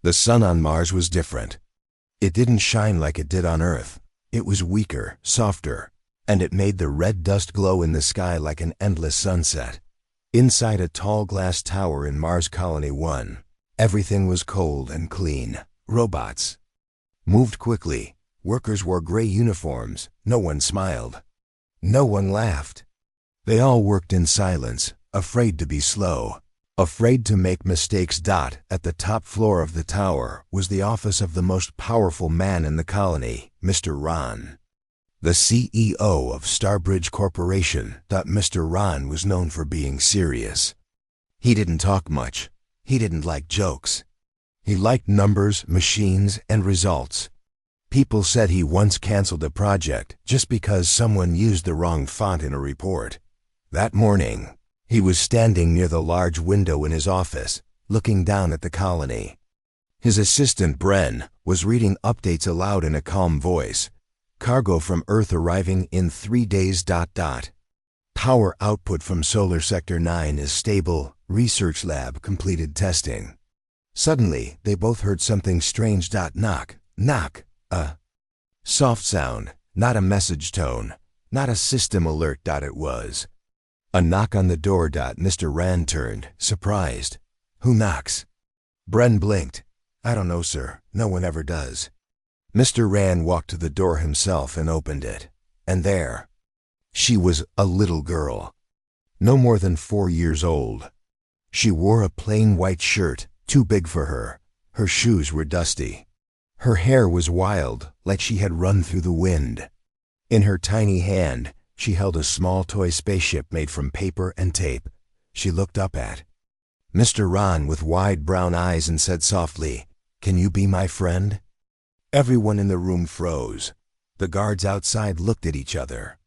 The sun on Mars was different. It didn't shine like it did on Earth. It was weaker, softer, and it made the red dust glow in the sky like an endless sunset. Inside a tall glass tower in Mars Colony 1, everything was cold and clean. Robots moved quickly. Workers wore gray uniforms. No one smiled. No one laughed. They all worked in silence, afraid to be slow, afraid to make mistakes. At the top floor of the tower was the office of the most powerful man in the colony, Mr. Ron, the CEO of Starbridge Corporation. Mr. Ron was known for being serious. He didn't talk much. He didn't like jokes. He liked numbers, machines, and results. People said he once canceled a project just because someone used the wrong font in a report. That morning, he was standing near the large window in his office, looking down at the colony. His assistant, Bren, was reading updates aloud in a calm voice. Cargo from Earth arriving in 3 days. Power output from Solar Sector 9 is stable. Research lab completed testing. Suddenly, they both heard something strange. Knock, knock. A soft sound, not a message tone, not a system alert. It was a knock on the door. Mr. Rand turned, surprised. Who knocks? Bren blinked. I don't know, sir. No one ever does. Mr. Rand walked to the door himself and opened it. And there, she was, a little girl, no more than 4 years old. She wore a plain white shirt, too big for her. Her shoes were dusty. Her hair was wild, like she had run through the wind. In her tiny hand, she held a small toy spaceship made from paper and tape. She looked up at Mr. Ron with wide brown eyes and said softly, "Can you be my friend?" Everyone in the room froze. The guards outside looked at each other.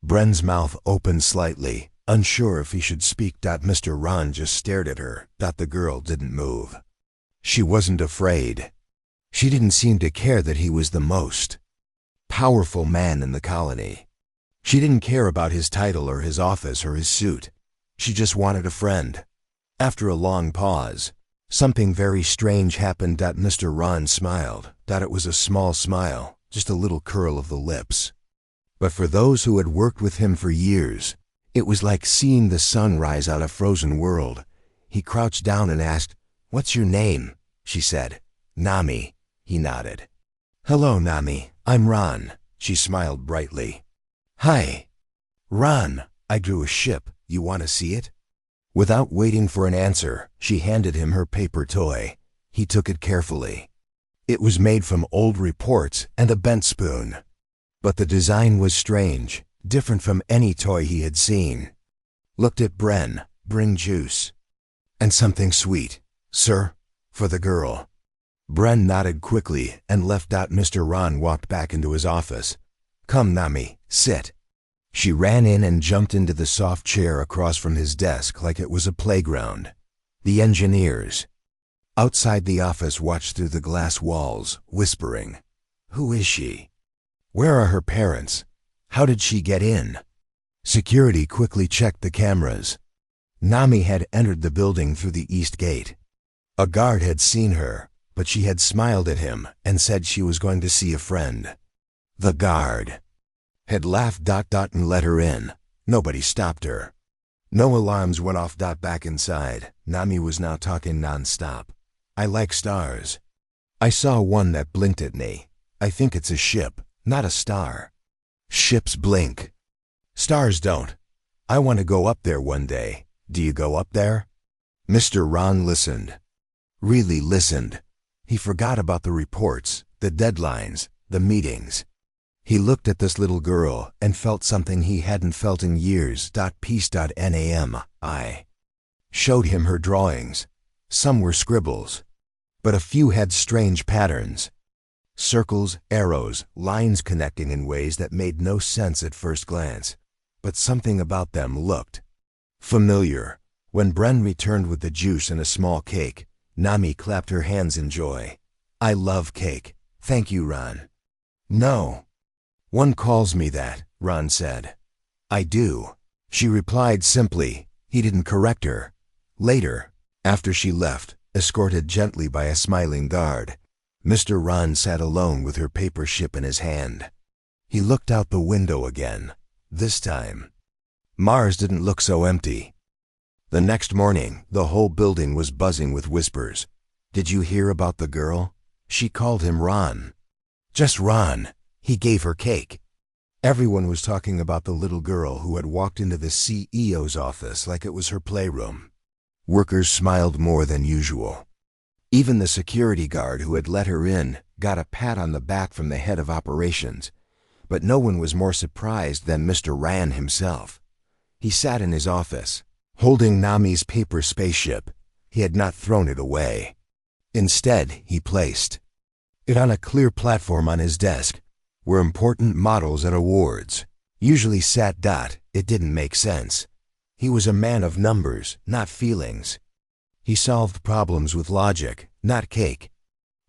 Bren's mouth opened slightly, unsure if he should speak. Mr. Ron just stared at her. The girl didn't move. She wasn't afraid. She didn't seem to care that he was the most powerful man in the colony. She didn't care about his title or his office or his suit. She just wanted a friend. After a long pause, something very strange happened. Mr. Ron smiled. It was a small smile, just a little curl of the lips. But for those who had worked with him for years, it was like seeing the sun rise on a frozen world. He crouched down and asked, "What's your name?" She said, "Nami." He nodded. "Hello, Nami. I'm Ron." She smiled brightly. "Hi. Ron, I drew a ship. You want to see it?" Without waiting for an answer, she handed him her paper toy. He took it carefully. It was made from old reports and a bent spoon. But the design was strange, different from any toy he had seen. Looked at Bren. "Bring juice." "And something sweet, sir, for the girl." Bren nodded quickly and left. Mr. Ron walked back into his office. "Come, Nami, sit." She ran in and jumped into the soft chair across from his desk like it was a playground. The engineers outside the office watched through the glass walls, whispering, "Who is she? Where are her parents? How did she get in?" Security quickly checked the cameras. Nami had entered the building through the east gate. A guard had seen her, but she had smiled at him and said she was going to see a friend. The guard had laughed. And let her in. Nobody stopped her. No alarms went off. Back inside, Nami was now talking non-stop. "I like stars. I saw one that blinked at me. I think it's a ship, not a star. Ships blink. Stars don't. I want to go up there one day. Do you go up there?" Mr. Ron listened. Really listened. He forgot about the reports, the deadlines, the meetings. He looked at this little girl and felt something he hadn't felt in years. Peace. I showed him her drawings. Some were scribbles, but a few had strange patterns. Circles, arrows, lines connecting in ways that made no sense at first glance. But something about them looked familiar. When Bren returned with the juice and a small cake, Nami clapped her hands in joy. "I love cake. Thank you, Ron." "No. One calls me that," Ron said. "I do," she replied simply. He didn't correct her. Later, after she left, escorted gently by a smiling guard. Mr. Ron sat alone with her paper ship in his hand. He looked out the window again. This time, Mars didn't look so empty. The next morning, the whole building was buzzing with whispers. Did you hear about the girl? She called him Ron. Just Ron. He gave her cake. Everyone was talking about the little girl who had walked into the CEO's office like it was her playroom. Workers smiled more than usual. Even the security guard who had let her in got a pat on the back from the head of operations. But no one was more surprised than Mr. Ran himself. He sat in his office, holding Nami's paper spaceship. He had not thrown it away. Instead, he placed it on a clear platform on his desk, where important models and awards usually sat. It didn't make sense. He was a man of numbers, not feelings. He solved problems with logic, not cake.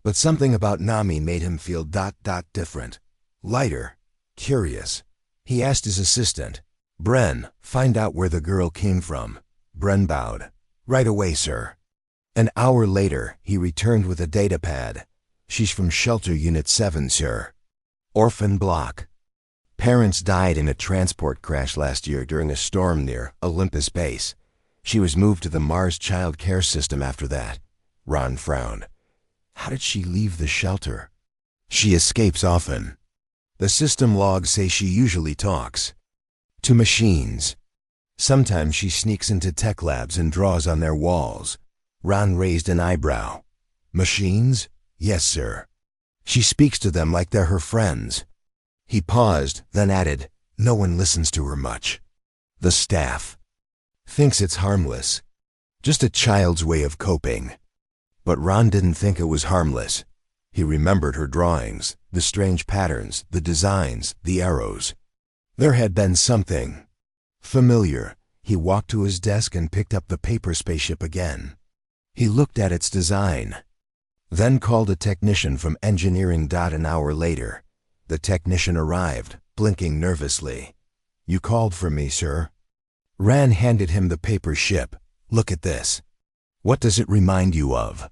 But something about Nami made him feel different. Lighter, curious. He asked his assistant, Bren, find out where the girl came from. Bren bowed. Right away, sir. An hour later, he returned with a datapad. She's from Shelter Unit 7, sir. Orphan block. Parents died in a transport crash last year during a storm near Olympus Base. She was moved to the Mars Child Care System after that. Ron frowned. How did she leave the shelter? She escapes often. The system logs say she usually talks to machines. Sometimes she sneaks into tech labs and draws on their walls. Ron raised an eyebrow. Machines? Yes, sir. She speaks to them like they're her friends. He paused, then added, no one listens to her much. The staff thinks it's harmless. Just a child's way of coping. But Ron didn't think it was harmless. He remembered her drawings, the strange patterns, the designs, the arrows. There had been something familiar. He walked to his desk and picked up the paper spaceship again. He looked at its design, then called a technician from engineering. An hour later, the technician arrived, blinking nervously. You called for me, sir? Ran handed him the paper ship. Look at this. What does it remind you of?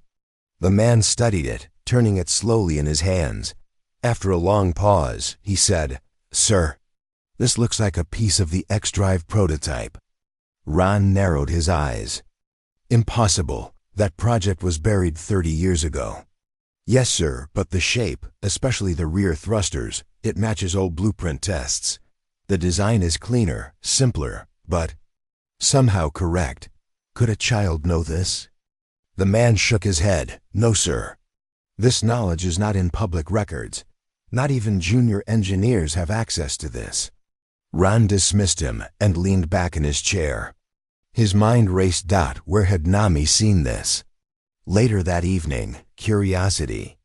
The man studied it, turning it slowly in his hands. After a long pause, he said, Sir, this looks like a piece of the X-Drive prototype. Ron narrowed his eyes. Impossible. That project was buried 30 years ago. Yes, sir, but the shape, especially the rear thrusters, it matches old blueprint tests. The design is cleaner, simpler, but somehow correct. Could a child know this? The man shook his head. No, sir. This knowledge is not in public records. Not even junior engineers have access to this. Ron dismissed him and leaned back in his chair. His mind raced. Where had Nami seen this? Later that evening, curiosity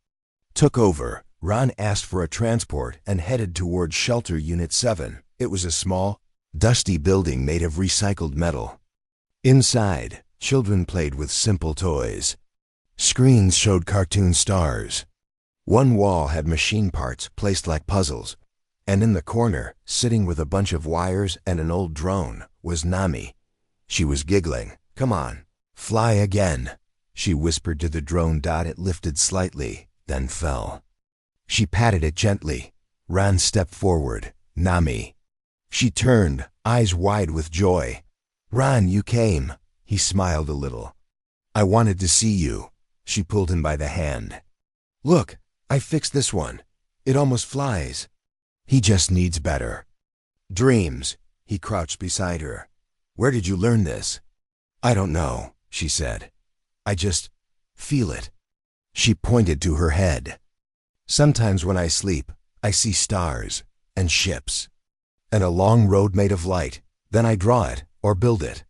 took over. Ron asked for a transport and headed towards Shelter Unit 7. It was a small, dusty building made of recycled metal. Inside, children played with simple toys. Screens showed cartoon stars. One wall had machine parts placed like puzzles. And in the corner, sitting with a bunch of wires and an old drone, was Nami. She was giggling. Come on, fly again, she whispered to the drone. It lifted slightly, then fell. She patted it gently. Ran stepped forward. Nami. She turned, eyes wide with joy. Ron, you came. He smiled a little. I wanted to see you. She pulled him by the hand. Look, I fixed this one. It almost flies. He just needs better dreams. He crouched beside her. Where did you learn this? I don't know, she said. I just feel it. She pointed to her head. Sometimes when I sleep, I see stars and ships and a long road made of light. Then I draw it or build it.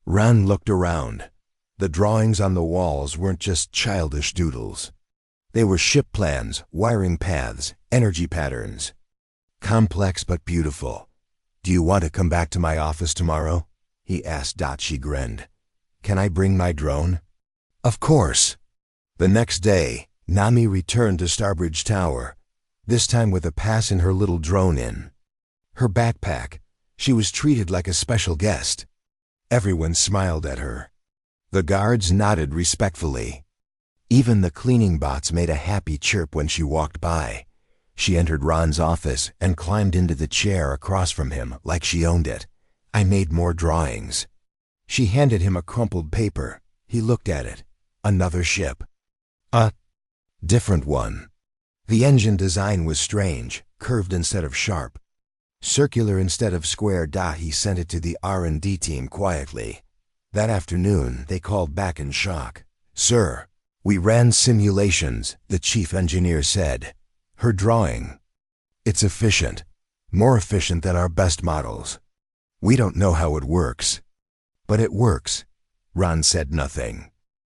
Ran looked around. The drawings on the walls weren't just childish doodles. They were ship plans, wiring paths, energy patterns. Complex but beautiful. Do you want to come back to my office tomorrow? He asked. She grinned. Can I bring my drone? Of course. The next day, Nami returned to Starbridge Tower, this time with a pass and her little drone in her backpack. She was treated like a special guest. Everyone smiled at her. The guards nodded respectfully. Even the cleaning bots made a happy chirp when she walked by. She entered Ron's office and climbed into the chair across from him like she owned it. "I made more drawings." She handed him a crumpled paper. He looked at it. Another ship. A different one. The engine design was strange, curved instead of sharp, circular instead of square. He sent it to the R&D team quietly. That afternoon, they called back in shock. "Sir, we ran simulations," the chief engineer said. "Her drawing, it's efficient, more efficient than our best models. We don't know how it works." "But it works." Ron said nothing.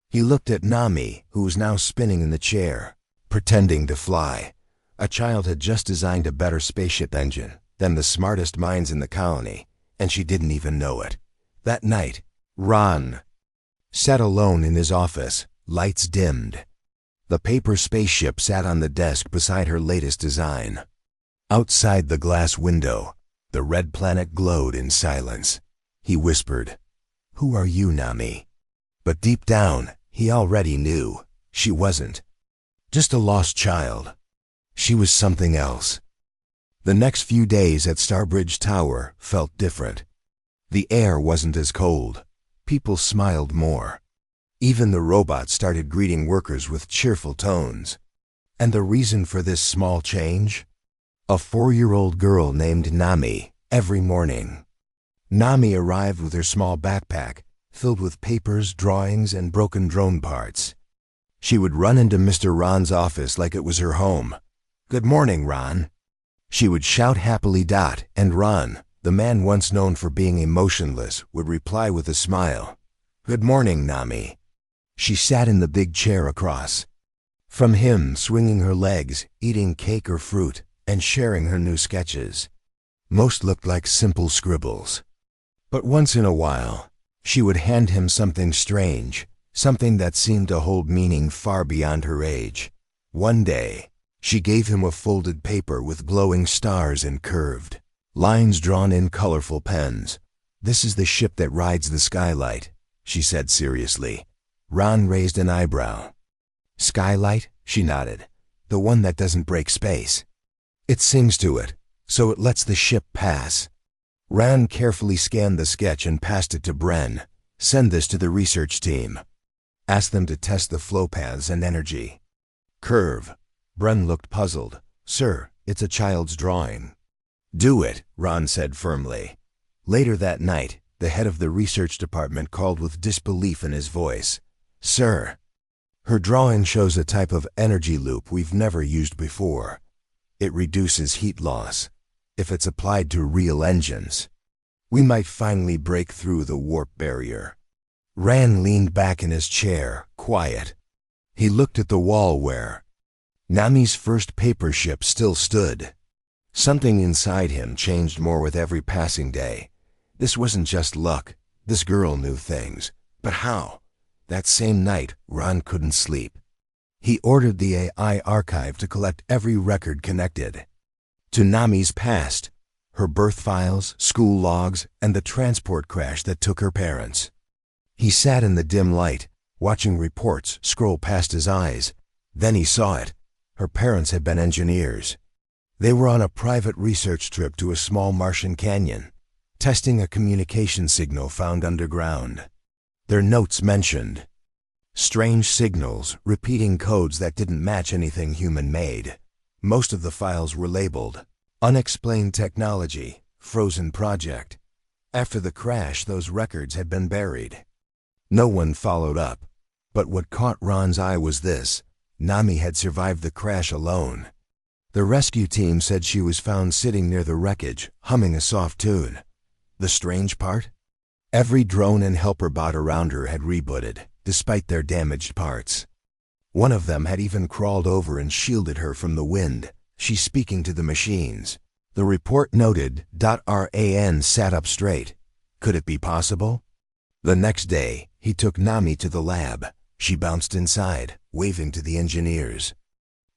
He looked at Nami, who was now spinning in the chair, pretending to fly. A child had just designed a better spaceship engine than the smartest minds in the colony, and she didn't even know it. That night, Ron sat alone in his office, lights dimmed. The paper spaceship sat on the desk beside her latest design. Outside the glass window, the red planet glowed in silence. He whispered, "Who are you, Nami?" But deep down, he already knew. She wasn't just a lost child. She was something else. The next few days at Starbridge Tower felt different. The air wasn't as cold. People smiled more. Even the robots started greeting workers with cheerful tones. And the reason for this small change? A 4-year-old girl named Nami. Every morning, Nami arrived with her small backpack filled with papers, drawings, and broken drone parts. She would run into Mr. Ron's office like it was her home. "Good morning, Ron." She would shout happily. And Ron, the man once known for being emotionless, would reply with a smile. "Good morning, Nami." She sat in the big chair across from him, swinging her legs, eating cake or fruit, and sharing her new sketches. Most looked like simple scribbles. But once in a while, she would hand him something strange, something that seemed to hold meaning far beyond her age. One day, she gave him a folded paper with glowing stars and curved lines drawn in colorful pens. "This is the ship that rides the Skylight," she said seriously. Ron raised an eyebrow. "Skylight?" She nodded. "The one that doesn't break space. It sings to it, so it lets the ship pass." Ron carefully scanned the sketch and passed it to Bren. "Send this to the research team. Ask them to test the flow paths and energy." "Curve." Bren looked puzzled. "Sir, it's a child's drawing." "Do it," Ron said firmly. Later that night, the head of the research department called with disbelief in his voice. "Sir, her drawing shows a type of energy loop we've never used before. It reduces heat loss. If it's applied to real engines, we might finally break through the warp barrier." Ran leaned back in his chair, quiet. He looked at the wall where Nami's first paper ship still stood. Something inside him changed more with every passing day. This wasn't just luck. This girl knew things. But how? That same night, Ron couldn't sleep. He ordered the AI archive to collect every record connected to Nami's past, her birth files, school logs, and the transport crash that took her parents. He sat in the dim light, watching reports scroll past his eyes. Then he saw it. Her parents had been engineers. They were on a private research trip to a small Martian canyon, testing a communication signal found underground. Their notes mentioned strange signals, repeating codes that didn't match anything human-made. Most of the files were labeled Unexplained Technology, Frozen Project. After the crash, those records had been buried. No one followed up. But what caught Ron's eye was this: Nami had survived the crash alone. The rescue team said she was found sitting near the wreckage, humming a soft tune. The strange part? Every drone and helper bot around her had rebooted, despite their damaged parts. One of them had even crawled over and shielded her from the wind. She's speaking to the machines. The report noted. Ran sat up straight. Could it be possible? The next day, he took Nami to the lab. She bounced inside, waving to the engineers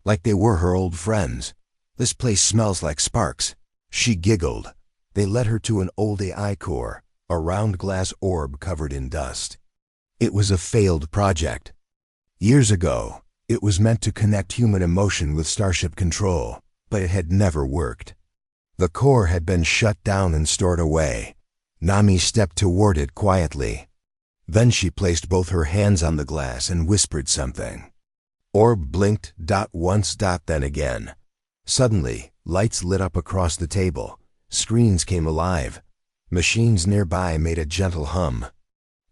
like they were her old friends. "This place smells like sparks." She giggled. They led her to an old AI core, a round glass orb covered in dust. It was a failed project. Years ago, it was meant to connect human emotion with starship control, but it had never worked. The core had been shut down and stored away. Nami stepped toward it quietly. Then she placed both her hands on the glass and whispered something. Orb blinked, once, then again. Suddenly, lights lit up across the table. Screens came alive. Machines nearby made a gentle hum.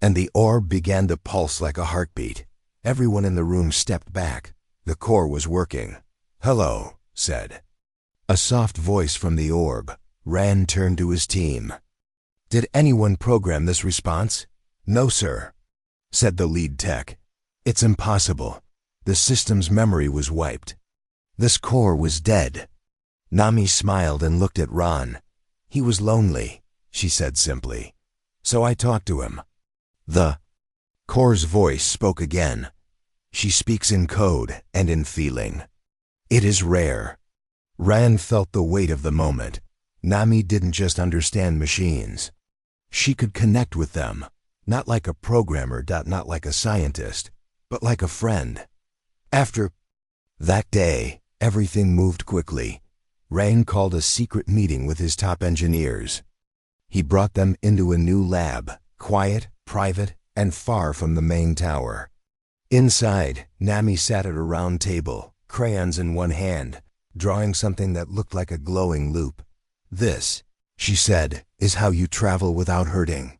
And the orb began to pulse like a heartbeat. Everyone in the room stepped back. The core was working. "Hello," said a soft voice from the orb. Rand turned to his team. "Did anyone program this response?" "No, sir," said the lead tech. "It's impossible. The system's memory was wiped. This core was dead." Nami smiled and looked at Ron. "He was lonely," she said simply. "So I talked to him." The core's voice spoke again. "She speaks in code and in feeling. It is rare." Rand felt the weight of the moment. Nami didn't just understand machines. She could connect with them, not like a programmer, not like a scientist, but like a friend. After that day, everything moved quickly. Rand called a secret meeting with his top engineers. He brought them into a new lab, quiet, private, and far from the main tower. Inside, Nami sat at a round table, crayons in one hand, drawing something that looked like a glowing loop. "This," she said, "is how you travel without hurting."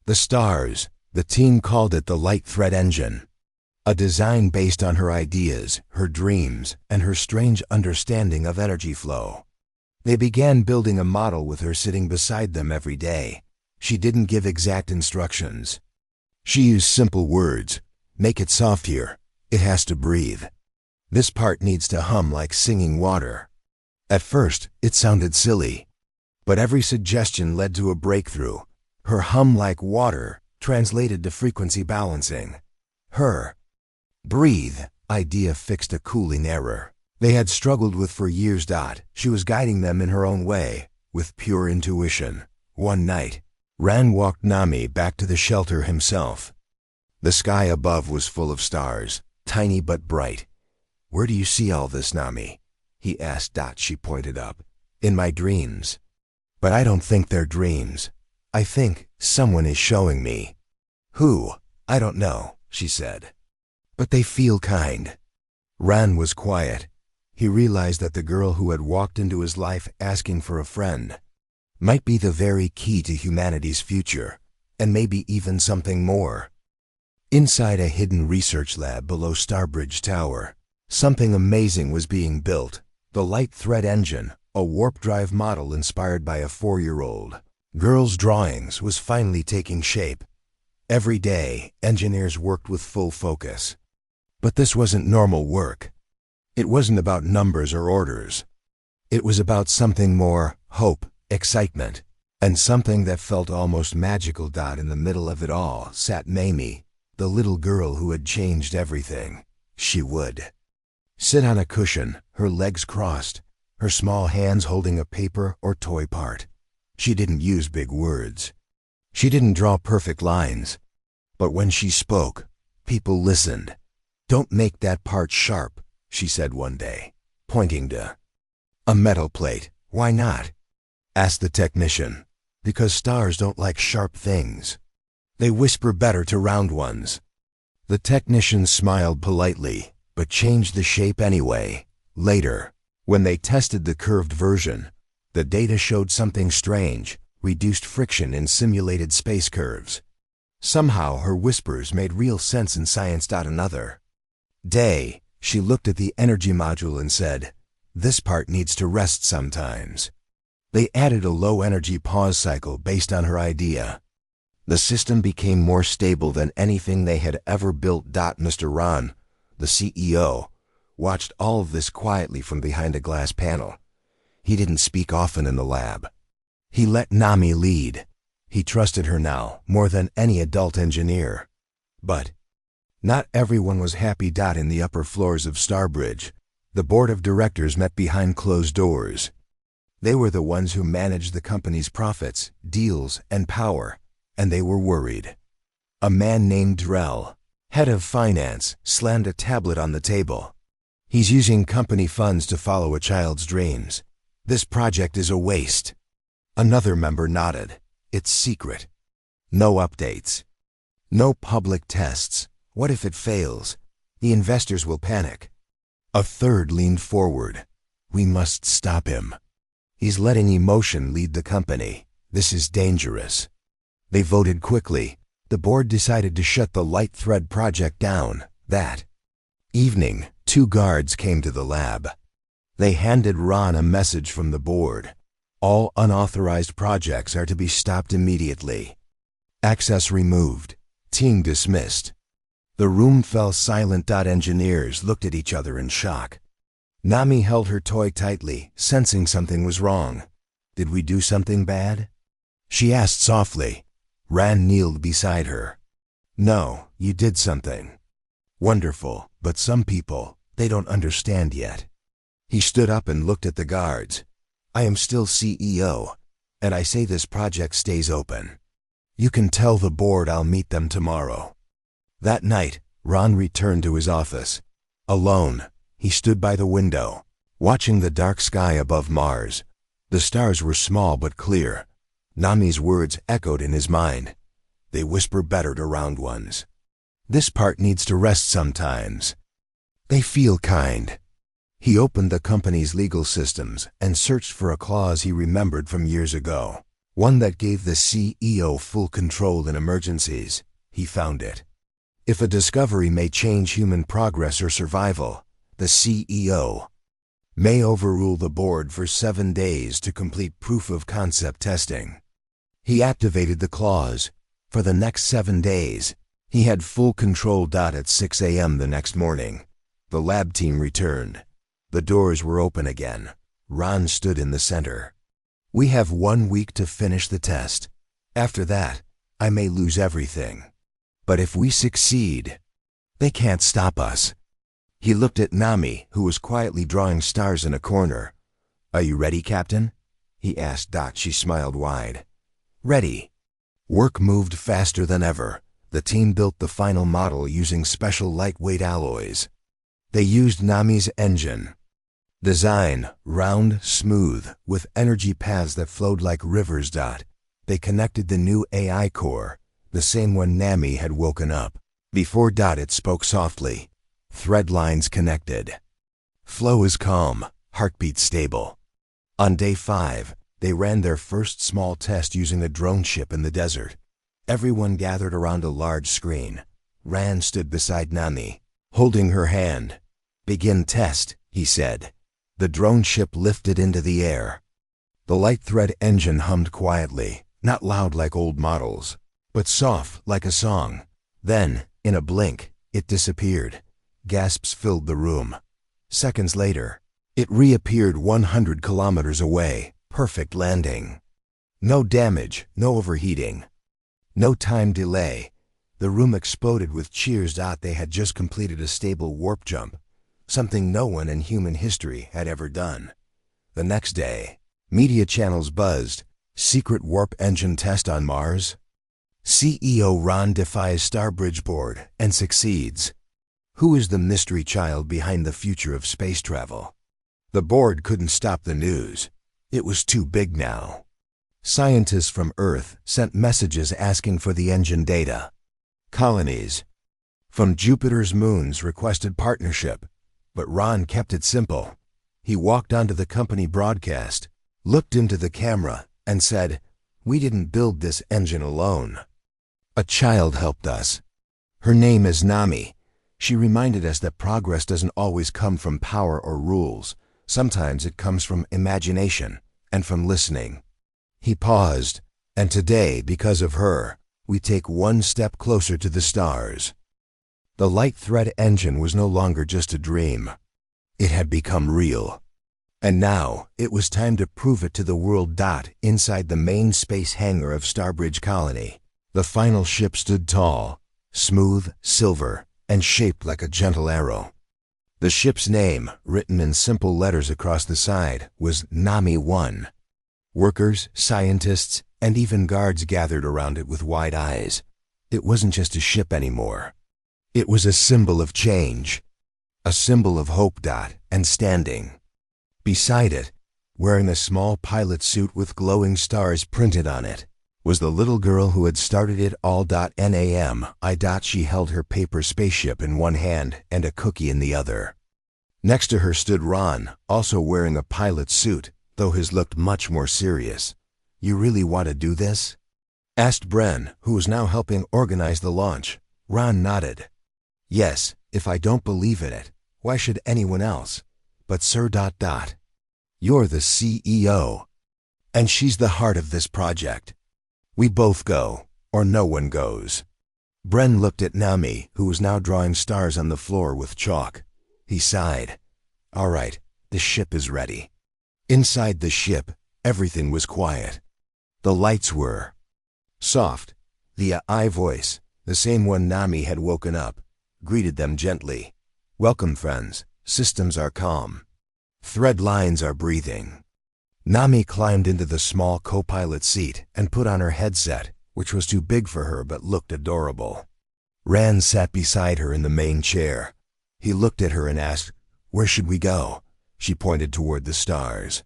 The stars, the team called it the Light Thread Engine. A design based on her ideas, her dreams, and her strange understanding of energy flow. They began building a model with her sitting beside them every day. She didn't give exact instructions. She used simple words. "Make it soft here. It has to breathe. This part needs to hum like singing water." At first, it sounded silly. But every suggestion led to a breakthrough. Her hum like water translated to frequency balancing. Her breathe idea fixed a cooling error they had struggled with for years. She was guiding them in her own way, with pure intuition. One night, Rand walked Nami back to the shelter himself. The sky above was full of stars, tiny but bright. "Where do you see all this, Nami?" he asked. She pointed up. "In my dreams. But I don't think they're dreams. I think someone is showing me." "Who?" "I don't know," she said. "But they feel kind." Rand was quiet. He realized that the girl who had walked into his life asking for a friend might be the very key to humanity's future, and maybe even something more. Inside a hidden research lab below Starbridge Tower, something amazing was being built. The Light Thread Engine, a warp drive model inspired by a 4-year-old girl's drawings, was finally taking shape. Every day, engineers worked with full focus. But this wasn't normal work. It wasn't about numbers or orders. It was about something more: hope, excitement, and something that felt almost magical. In the middle of it all sat Mamie, the little girl who had changed everything. She would sit on a cushion, her legs crossed, her small hands holding a paper or toy part. She didn't use big words. She didn't draw perfect lines. But when she spoke, people listened. "Don't make that part sharp," she said one day, pointing to a metal plate. "Why not?" asked the technician. "Because stars don't like sharp things. They whisper better to round ones." The technician smiled politely, but changed the shape anyway. Later, when they tested the curved version, the data showed something strange: reduced friction in simulated space curves. Somehow her whispers made real sense in science. Another day, she looked at the energy module and said, "This part needs to rest sometimes." They added a low-energy pause cycle based on her idea. The system became more stable than anything they had ever built. Mr. Ron, the CEO, watched all of this quietly from behind a glass panel. He didn't speak often in the lab. He let Nami lead. He trusted her now more than any adult engineer. But not everyone was happy. In the upper floors of Starbridge, the board of directors met behind closed doors. They were the ones who managed the company's profits, deals, and power, and they were worried. A man named Drell, head of finance, slammed a tablet on the table. He's using company funds to follow a child's dreams. This project is a waste. Another member nodded. It's secret. No updates. No public tests. What if it fails? The investors will panic. A third leaned forward. We must stop him. He's letting emotion lead the company. This is dangerous. They voted quickly. The board decided to shut the Light Thread project down. That evening, 2 guards came to the lab. They handed Ron a message from the board. All unauthorized projects are to be stopped immediately. Access removed. Team dismissed. The room fell silent. Engineers looked at each other in shock. Nami held her toy tightly, sensing something was wrong. Did we do something bad? She asked softly. Ran kneeled beside her. No, you did something. Wonderful, but some people, they don't understand yet. He stood up and looked at the guards. I am still CEO, and I say this project stays open. You can tell the board I'll meet them tomorrow. That night, Ron returned to his office. Alone, he stood by the window, watching the dark sky above Mars. The stars were small but clear. Nami's words echoed in his mind. They whisper better to round ones. This part needs to rest sometimes. They feel kind. He opened the company's legal systems and searched for a clause he remembered from years ago, one that gave the CEO full control in emergencies. He found it. If a discovery may change human progress or survival, the CEO may overrule the board for 7 days to complete proof of concept testing. He activated the clause. For the next 7 days, he had full control. At 6 a.m. the next morning, the lab team returned. The doors were open again. Ron stood in the center. We have 1 week to finish the test. After that, I may lose everything. But if we succeed, they can't stop us. He looked at Nami, who was quietly drawing stars in a corner. Are you ready, Captain? He asked. She smiled wide. Ready. Work moved faster than ever. The team built the final model using special lightweight alloys. They used Nami's engine. Design, round, smooth, with energy paths that flowed like rivers. They connected the new AI core, the same one Nami had woken up. Before. It spoke softly. Thread lines connected. Flow is calm, heartbeat stable. On day 5, they ran their first small test using a drone ship in the desert. Everyone gathered around a large screen. Ran stood beside Nami, holding her hand. Begin test, he said. The drone ship lifted into the air. The light thread engine hummed quietly, not loud like old models, but soft like a song. Then, in a blink, it disappeared. Gasps filled the room. Seconds later, it reappeared 100 kilometers away. Perfect landing. No damage, no overheating. No time delay. The room exploded with cheers. They had just completed a stable warp jump, something no one in human history had ever done. The next day, media channels buzzed. Secret warp engine test on Mars. CEO Ron defies Starbridge board and succeeds. Who is the mystery child behind the future of space travel? The board couldn't stop the news. It was too big now. Scientists from Earth sent messages asking for the engine data. Colonies from Jupiter's moons requested partnership, but Ron kept it simple. He walked onto the company broadcast, looked into the camera, and said, "We didn't build this engine alone. A child helped us. Her name is Nami. She reminded us that progress doesn't always come from power or rules. Sometimes it comes from imagination and from listening." He paused, and today, because of her, we take 1 step closer to the stars. The light thread engine was no longer just a dream. It had become real. And now, it was time to prove it to the world. Inside the main space hangar of Starbridge Colony, the final ship stood tall, smooth, silver, and shaped like a gentle arrow. The ship's name, written in simple letters across the side, was Nami 1. Workers, scientists, and even guards gathered around it with wide eyes. It wasn't just a ship anymore. It was a symbol of change. A symbol of hope. And standing beside it, wearing a small pilot suit with glowing stars printed on it, was the little girl who had started it all. She held her paper spaceship in one hand and a cookie in the other. Next to her stood Ron, also wearing a pilot suit, though his looked much more serious. "You really want to do this?" asked Bren, who was now helping organize the launch. Ron nodded. "Yes, if I don't believe in it, why should anyone else? But sir, you're the CEO. And she's the heart of this project. We both go, or no one goes." Bren looked at Nami, who was now drawing stars on the floor with chalk. He sighed. "All right, the ship is ready." Inside the ship, everything was quiet. The lights were soft. The AI voice, the same one Nami had woken up, greeted them gently. "Welcome, friends. Systems are calm. Thread lines are breathing." Nami climbed into the small co-pilot seat and put on her headset, which was too big for her but looked adorable. Rand sat beside her in the main chair. He looked at her and asked, "Where should we go?" She pointed toward the stars.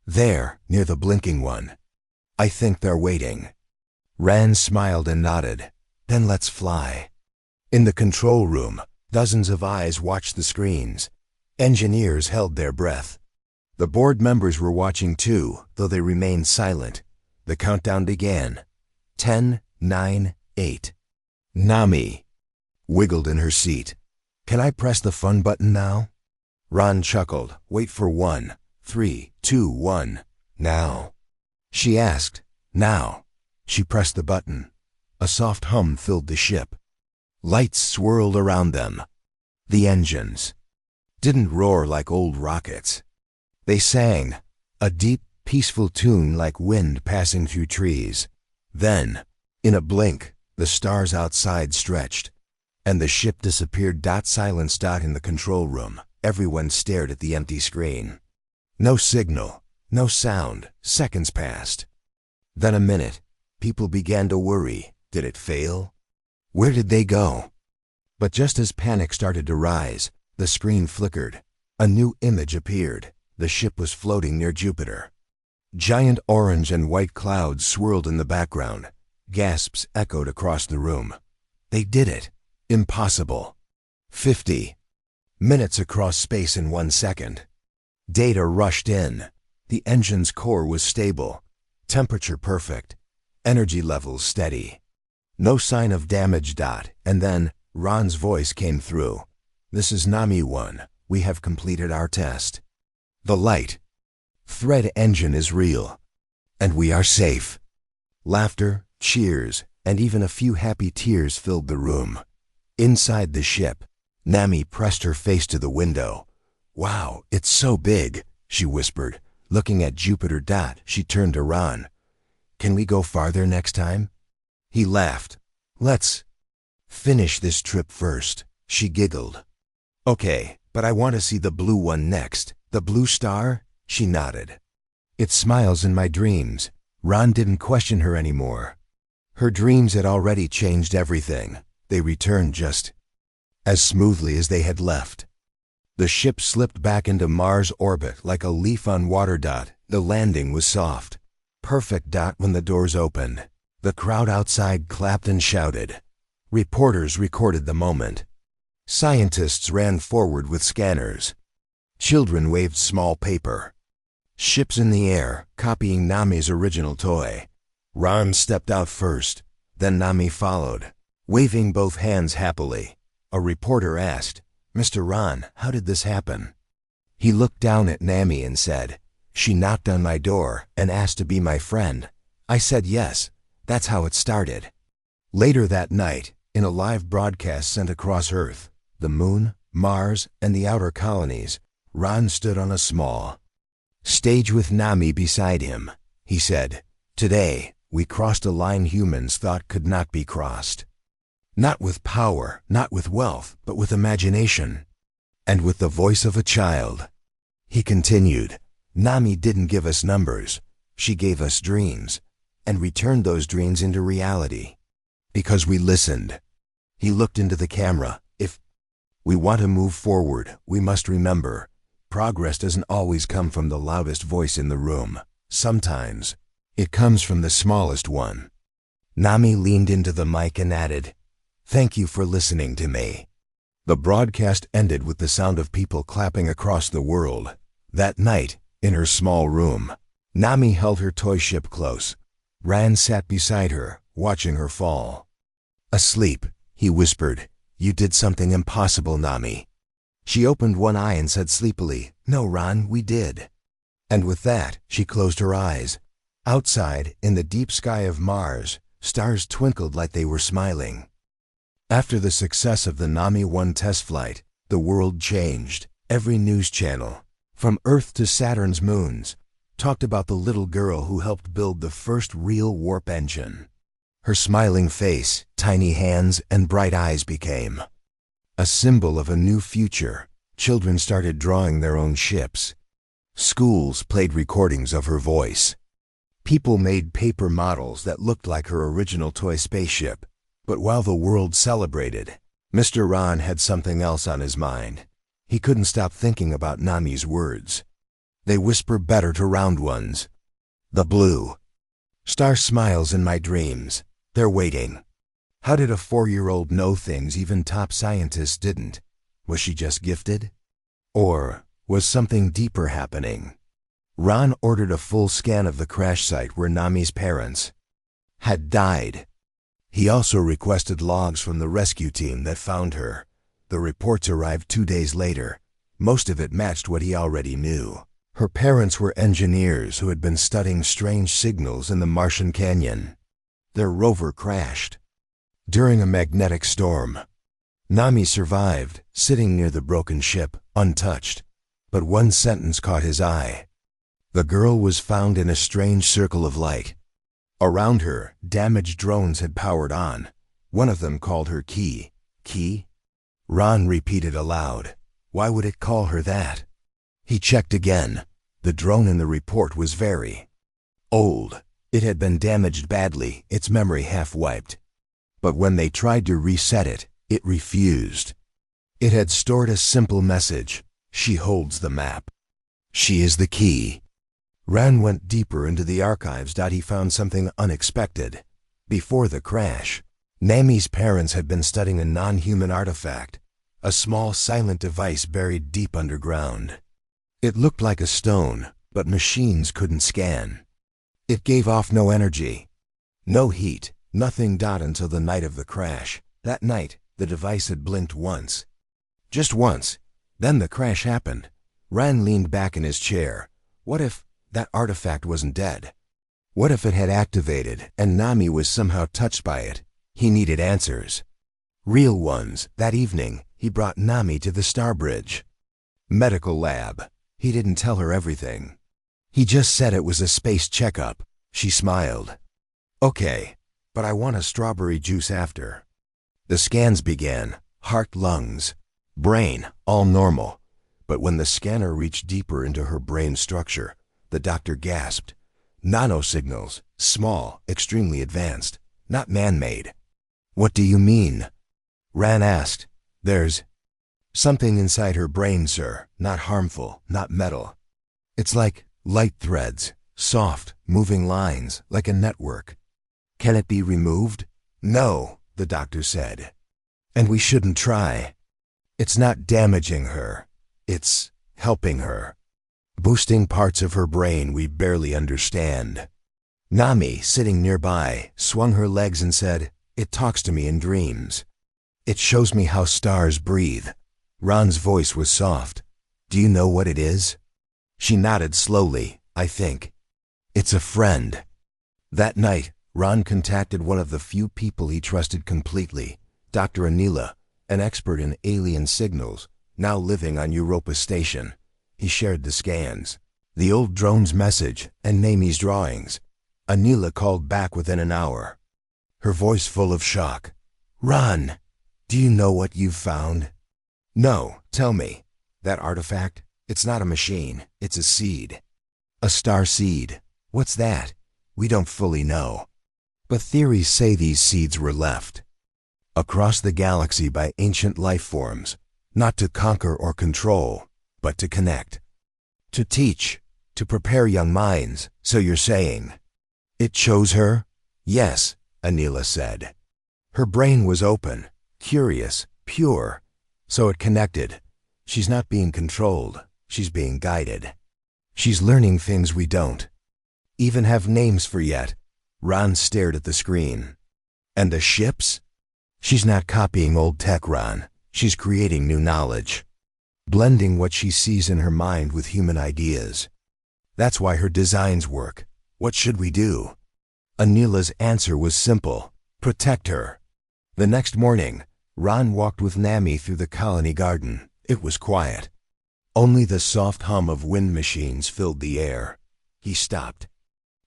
"There, near the blinking one. I think they're waiting." Rand smiled and nodded. "Then let's fly." In the control room, dozens of eyes watched the screens. Engineers held their breath. The board members were watching too, though they remained silent. The countdown began. 10, 9, 8. Nami wiggled in her seat. "Can I press the fun button now?" Ron chuckled. "Wait for 1, 3, 2, 1. Now." She asked. "Now." She pressed the button. A soft hum filled the ship. Lights swirled around them. The engines didn't roar like old rockets. They sang, a deep, peaceful tune like wind passing through trees. Then, in a blink, the stars outside stretched, and the ship disappeared. Silence. In the control room, everyone stared at the empty screen. No signal, no sound. Seconds passed. Then a minute. People began to worry. Did it fail? Where did they go? But just as panic started to rise, the screen flickered. A new image appeared. The ship was floating near Jupiter. Giant orange and white clouds swirled in the background. Gasps echoed across the room. They did it. Impossible. 50 minutes across space in 1 second. Data rushed in. The engine's core was stable. Temperature perfect. Energy levels steady. No sign of damage. And then Ron's voice came through. "This is Nami 1. We have completed our test. The light thread engine is real. And we are safe." Laughter, cheers, and even a few happy tears filled the room. Inside the ship, Nami pressed her face to the window. "Wow, it's so big," she whispered. Looking at Jupiter. She turned to Ron. "Can we go farther next time?" He laughed. "Let's finish this trip first," she giggled. "Okay, but I want to see the blue one next." "The blue star?" She nodded. "It smiles in my dreams." Ron didn't question her anymore. Her dreams had already changed everything. They returned just as smoothly as they had left. The ship slipped back into Mars orbit like a leaf on water. The landing was soft. Perfect. When the doors opened, the crowd outside clapped and shouted. Reporters recorded the moment. Scientists ran forward with scanners. Children waved small paper. Ships in the air, copying Nami's original toy. Ron stepped out first, then Nami followed, waving both hands happily. A reporter asked, "Mr. Ron, how did this happen?" He looked down at Nami and said, "She knocked on my door and asked to be my friend. I said yes. That's how it started." Later that night, in a live broadcast sent across Earth, the Moon, Mars, and the outer colonies, Ron stood on a small stage with Nami beside him. He said, "Today, we crossed a line humans thought could not be crossed. Not with power, not with wealth, but with imagination. And with the voice of a child." He continued, "Nami didn't give us numbers. She gave us dreams, and returned those dreams into reality. Because we listened. He looked into the camera. If we want to move forward, we must remember, progress doesn't always come from the loudest voice in the room. Sometimes, it comes from the smallest one. Nami leaned into the mic and added, "Thank you for listening to me." The broadcast ended with the sound of people clapping across the world. That night, in her small room, Nami held her toy ship close. Ran sat beside her, watching her fall. "Asleep," he whispered. "You did something impossible, Nami." She opened one eye and said sleepily, "No, Ran, we did." And with that, she closed her eyes. Outside, in the deep sky of Mars, stars twinkled like they were smiling. After the success of the Nami 1 test flight, the world changed. Every news channel, from Earth to Saturn's moons, talked about the little girl who helped build the first real warp engine. Her smiling face, tiny hands, and bright eyes became a symbol of a new future. Children started drawing their own ships. Schools played recordings of her voice. People made paper models that looked like her original toy spaceship. But while the world celebrated, Mr. Ron had something else on his mind. He couldn't stop thinking about Nami's words. They whisper better to round ones. The blue star smiles in my dreams. They're waiting. How did a 4-year-old know things even top scientists didn't? Was she just gifted? Or was something deeper happening? Ron ordered a full scan of the crash site where Nami's parents had died. He also requested logs from the rescue team that found her. The reports arrived 2 days later. Most of it matched what he already knew. Her parents were engineers who had been studying strange signals in the Martian canyon. Their rover crashed during a magnetic storm. Nami survived, sitting near the broken ship, untouched. But one sentence caught his eye. The girl was found in a strange circle of light. Around her, damaged drones had powered on. One of them called her Key. Key? Ron repeated aloud. Why would it call her that? He checked again. The drone in the report was very old. It had been damaged badly, its memory half wiped. But when they tried to reset it, it refused. It had stored a simple message. She holds the map. She is the key. Ran went deeper into the archives. He found something unexpected. Before the crash, Nami's parents had been studying a non-human artifact, a small silent device buried deep underground. It looked like a stone, but machines couldn't scan. It gave off no energy, no heat, nothing. Until the night of the crash. That night, the device had blinked once. Just once. Then the crash happened. Ran leaned back in his chair. What if that artifact wasn't dead? What if it had activated and Nami was somehow touched by it? He needed answers. Real ones. That evening, he brought Nami to the Star Bridge medical lab. He didn't tell her everything. He just said it was a space checkup. She smiled. Okay, but I want a strawberry juice after. The scans began. Heart, lungs, brain, all normal. But when the scanner reached deeper into her brain structure, the doctor gasped. Nanosignals, small, extremely advanced, not man-made. What do you mean? Ran asked. There's something inside her brain, sir. Not harmful, not metal. It's like light threads, soft, moving lines, like a network. Can it be removed? No, the doctor said. And we shouldn't try. It's not damaging her. It's helping her. Boosting parts of her brain we barely understand. Nami, sitting nearby, swung her legs and said, It talks to me in dreams. It shows me how stars breathe. Ron's voice was soft. Do you know what it is? She nodded slowly. I think. It's a friend. That night, Ron contacted one of the few people he trusted completely, Dr. Anila, an expert in alien signals, now living on Europa Station. He shared the scans, the old drone's message, and Nami's drawings. Anila called back within an hour, her voice full of shock. Ron, do you know what you've found? No, tell me. That artifact, it's not a machine, it's a seed. A star seed. What's that? We don't fully know. But theories say these seeds were left across the galaxy by ancient life forms, not to conquer or control, but to connect, to teach, to prepare young minds. So you're saying it chose her? Yes, Anila said. Her brain was open, curious, pure, so it connected. She's not being controlled, she's being guided. She's learning things we don't even have names for yet. Ron stared at the screen. And the ships? She's not copying old tech, Ron. She's creating new knowledge, blending what she sees in her mind with human ideas. That's why her designs work. What should we do? Anila's answer was simple: protect her. The next morning, Ron walked with Nami through the colony garden. It was quiet. Only the soft hum of wind machines filled the air. He stopped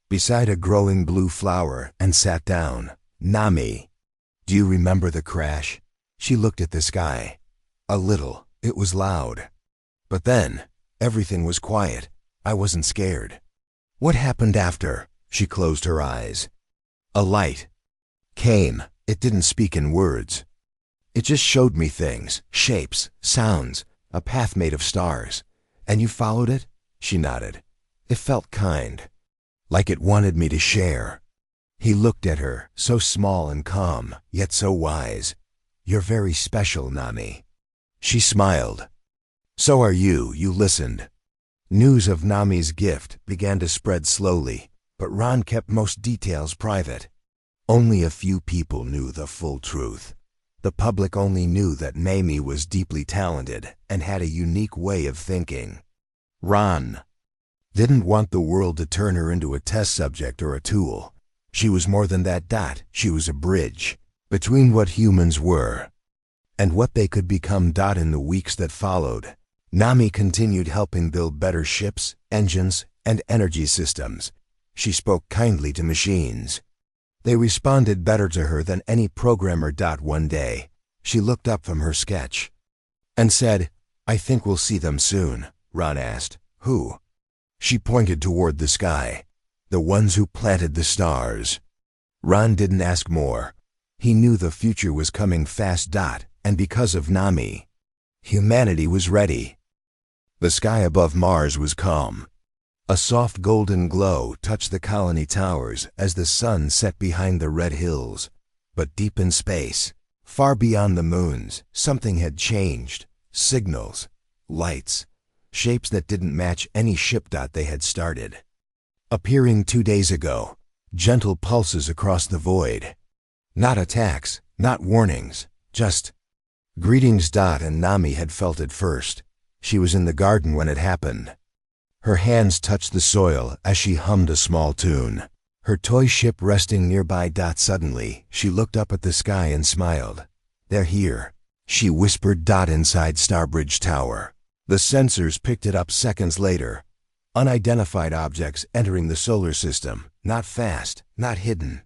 beside a growing blue flower and sat down. Nami, do you remember the crash? She looked at the sky. A little. It was loud. But then, everything was quiet. I wasn't scared. What happened after? She closed her eyes. A light came. It didn't speak in words. It just showed me things, shapes, sounds, a path made of stars. And you followed it? She nodded. It felt kind, like it wanted me to share. He looked at her, so small and calm, yet so wise. You're very special, Nami. She smiled. So are you. You listened. News of Nami's gift began to spread slowly, but Ron kept most details private. Only a few people knew the full truth. The public only knew that Nami was deeply talented and had a unique way of thinking. Ron didn't want the world to turn her into a test subject or a tool. She was more than that. She was a bridge between what humans were and what they could become. In the weeks that followed, Nami continued helping build better ships, engines, and energy systems. She spoke kindly to machines. They responded better to her than any programmer. One day, she looked up from her sketch and said, I think we'll see them soon. Ron asked, who? She pointed toward the sky. The ones who planted the stars. Ron didn't ask more. He knew the future was coming fast. And because of Nami, humanity was ready. The sky above Mars was calm. A soft golden glow touched the colony towers as the sun set behind the red hills. But deep in space, far beyond the moons, something had changed. Signals, lights, shapes that didn't match any ship. They had started appearing 2 days ago, gentle pulses across the void. Not attacks, not warnings, just greetings. And Nami had felt it first. She was in the garden when it happened. Her hands touched the soil as she hummed a small tune, her toy ship resting nearby. Suddenly, she looked up at the sky and smiled. They're here, she whispered. Inside Starbridge Tower, the sensors picked it up seconds later. Unidentified objects entering the solar system, not fast, not hidden,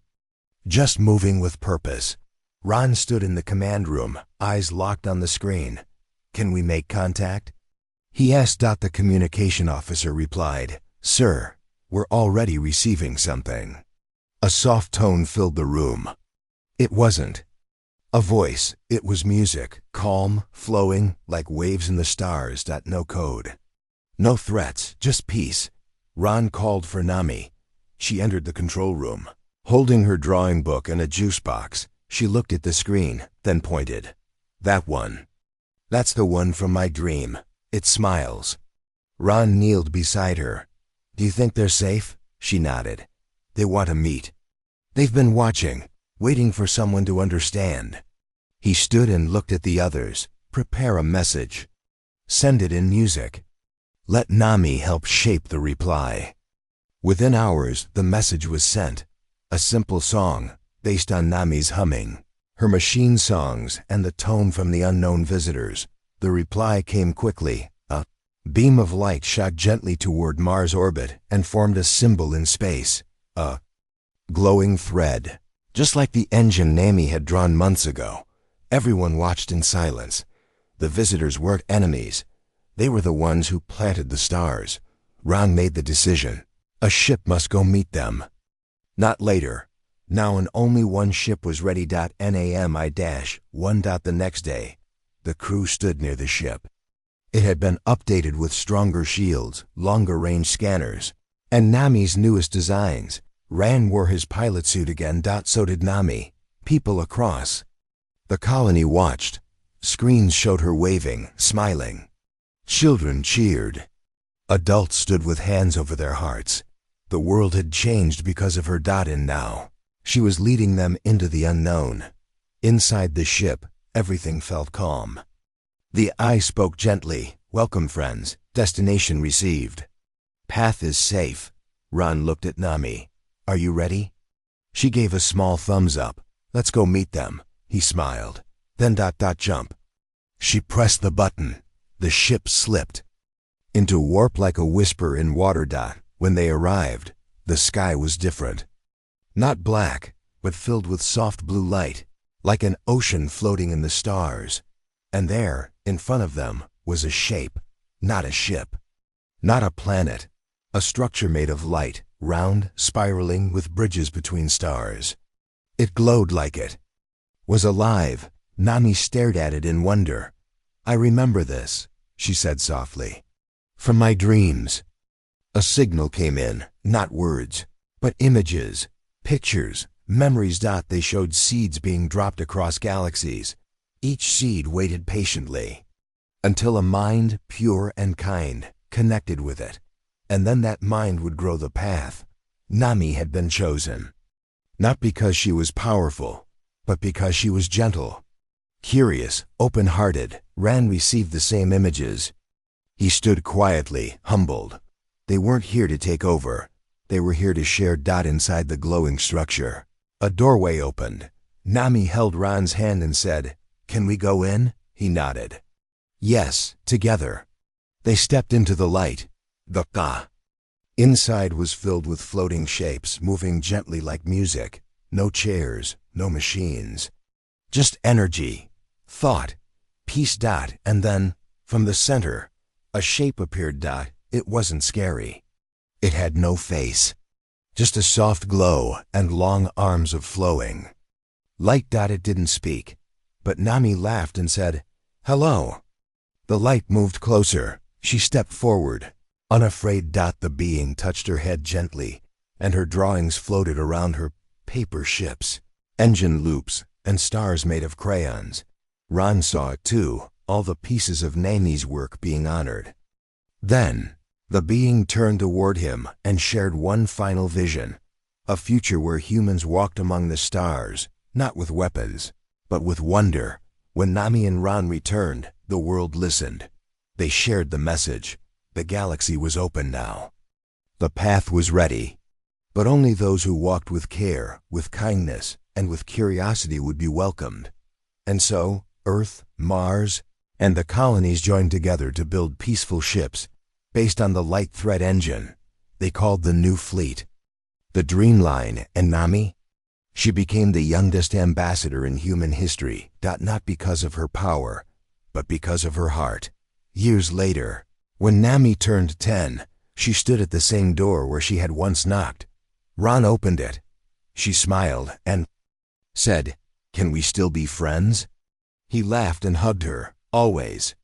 just moving with purpose. Ron stood in the command room, eyes locked on the screen. Can we make contact? He asked. The communication officer replied, Sir, we're already receiving something. A soft tone filled the room. It wasn't a voice, it was music, calm, flowing, like waves in the stars. No code. No threats, just peace. Ron called for Nami. She entered the control room, holding her drawing book and a juice box. She looked at the screen, then pointed. That one. That's the one from my dream. It smiles. Ron kneeled beside her. Do you think they're safe? She nodded. They want to meet. They've been watching, waiting for someone to understand. He stood and looked at the others. Prepare a message. Send it in music. Let Nami help shape the reply. Within hours, the message was sent. A simple song, based on Nami's humming, her machine songs, and the tone from the unknown visitors. The reply came quickly. A beam of light shot gently toward Mars' orbit and formed a symbol in space. A glowing thread, just like the engine Nami had drawn months ago. Everyone watched in silence. The visitors weren't enemies. They were the ones who planted the stars. Ron made the decision. A ship must go meet them. Not later. Now and only one ship was ready. NAMI-1. The next day, the crew stood near the ship. It had been updated with stronger shields, longer range scanners, and Nami's newest designs. Ran wore his pilot suit again. So did Nami. People across the colony watched. Screens showed her waving, smiling. Children cheered. Adults stood with hands over their hearts. The world had changed because of her. And now, she was leading them into the unknown. Inside the ship, everything felt calm. The eye spoke gently. Welcome, friends. Destination received. Path is safe. Ron looked at Nami. Are you ready? She gave a small thumbs up. Let's go meet them. He smiled. Then jump. She pressed the button. The ship slipped into warp like a whisper in water. When they arrived, the sky was different. Not black, but filled with soft blue light, like an ocean floating in the stars. And there, in front of them, was a shape, not a ship, not a planet, a structure made of light, round, spiraling, with bridges between stars. It glowed like it was alive. Nami stared at it in wonder. I remember this, she said softly. From my dreams. A signal came in, not words, but images, pictures, memories. They showed seeds being dropped across galaxies. Each seed waited patiently until a mind, pure and kind, connected with it. And then that mind would grow the path. Nami had been chosen. Not because she was powerful, but because she was gentle. Curious, open-hearted, Ran received the same images. He stood quietly, humbled. They weren't here to take over. They were here to share. Inside the glowing structure, a doorway opened. Nami held Ran's hand and said, Can we go in? He nodded. Yes, together. They stepped into the light. The inside was filled with floating shapes, moving gently like music. No chairs, no machines. Just energy, thought, peace. And then, from the center, a shape appeared. It wasn't scary. It had no face. Just a soft glow and long arms of flowing light. It didn't speak, but Nami laughed and said, Hello. The light moved closer. She stepped forward, unafraid. The being touched her head gently, and her drawings floated around her. Paper ships, engine loops, and stars made of crayons. Ron saw it too, all the pieces of Nami's work being honored. Then, the being turned toward him and shared one final vision, a future where humans walked among the stars, not with weapons, but with wonder. When Nami and Ron returned, the world listened. They shared the message. The galaxy was open now. The path was ready. But only those who walked with care, with kindness, and with curiosity would be welcomed. And so, Earth, Mars, and the colonies joined together to build peaceful ships based on the light thread engine they called the New Fleet, the Dreamline. And Nami? She became the youngest ambassador in human history, not because of her power, but because of her heart. Years later, when Nami turned 10, she stood at the same door where she had once knocked. Ron opened it. She smiled and said, Can we still be friends? He laughed and hugged her. Always.